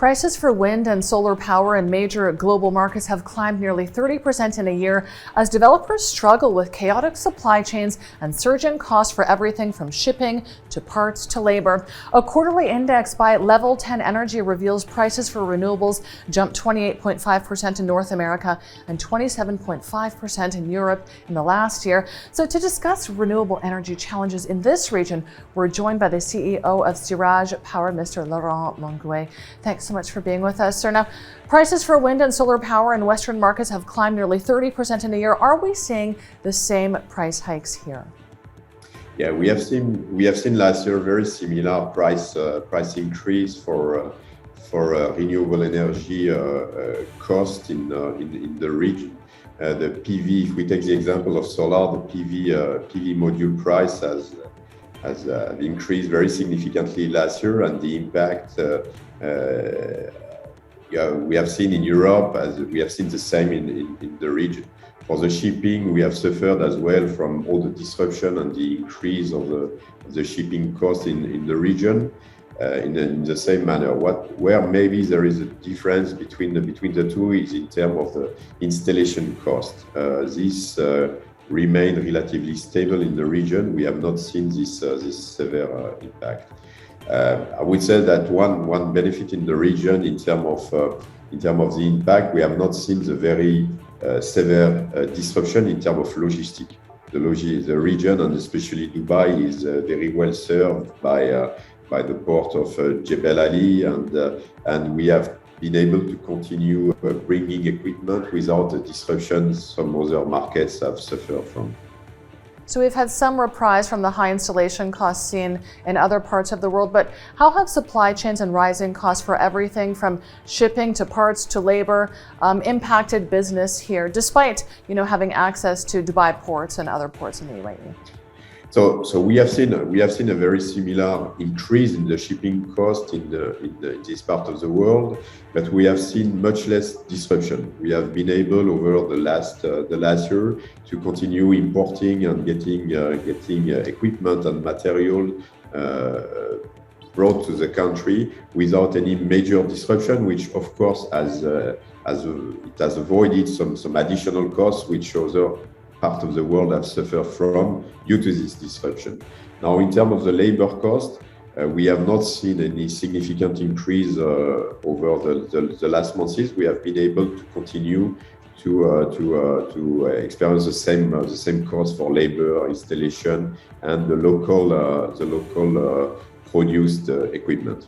Prices for wind and solar power in major global markets have climbed nearly 30% in a year as developers struggle with chaotic supply chains and surging costs for everything from shipping to parts to labor. A quarterly index by Level 10 Energy reveals prices for renewables jumped 28.5% in North America and 27.5% in Europe in the last year. So to discuss renewable energy challenges in this region, we're joined by the CEO of Farrage Power, Mr. Laurent Longuet. Thanks so much for being with us, sir. Now, prices for wind and solar power in Western markets have climbed nearly 30% in a year. Are we seeing the same price hikes here? Yeah, we have seen last year very similar price increase for renewable energy cost in the region. The PV, if we take the example of solar, the PV module price has increased very significantly last year, and the impact we have seen in Europe, as we have seen the same in the region. For the shipping, we have suffered as well from all the disruption and the increase of the shipping cost in the region. In the same manner, where maybe there is a difference between the two is in terms of the installation cost. This remain relatively stable in the region. We have not seen this severe impact. I would say that one benefit in the region in terms of the impact, we have not seen the very severe disruption in terms of logistics. The region, and especially Dubai, is very well served by the port of Jebel Ali, and we have been able to continue bringing equipment without the disruptions some other markets have suffered from. So we've had some reprise from the high installation costs seen in other parts of the world, but how have supply chains and rising costs for everything from shipping to parts to labor impacted business here, despite having access to Dubai ports and other ports in the UAE? So we have seen a very similar increase in the shipping cost in this part of the world, but we have seen much less disruption. We have been able over the last year to continue importing and getting equipment and material brought to the country without any major disruption, which of course it has avoided some additional costs which other part of the world have suffered from due to this disruption. Now, in terms of the labor cost, we have not seen any significant increase over the last months. We have been able to continue to experience the same cost for labor, installation, and the local produced equipment.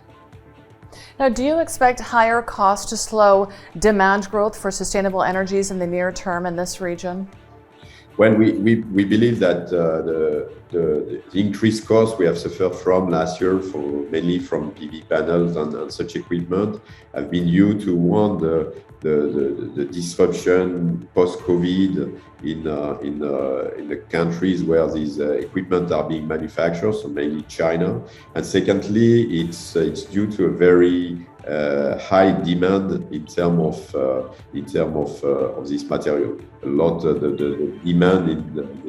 Now, do you expect higher costs to slow demand growth for sustainable energies in the near term in this region? Well, we believe that the increased costs we have suffered from last year, mainly from PV panels and such equipment, have been due to the disruption post-COVID in the countries where these equipment are being manufactured, so mainly China. And secondly, it's due to a very high demand in terms of this material. A lot the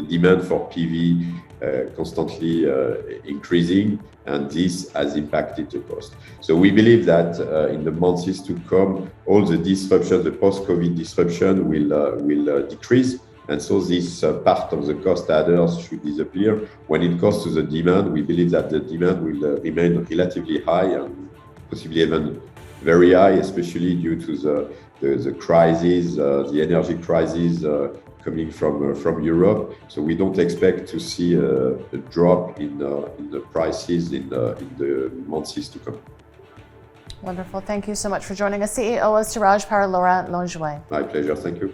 demand for PV constantly increasing, and this has impacted the cost. So we believe that in the months to come, all the disruption, the post-COVID disruption will decrease, and so this part of the cost adders should disappear. When it comes to the demand, we believe that the demand will remain relatively high and possibly even very high, especially due to the crisis, the energy crisis coming from Europe. So we don't expect to see a drop in the prices in the months to come. Wonderful. Thank you so much for joining us. CEO of Farrage Power, Laurent Longuet. My pleasure. Thank you.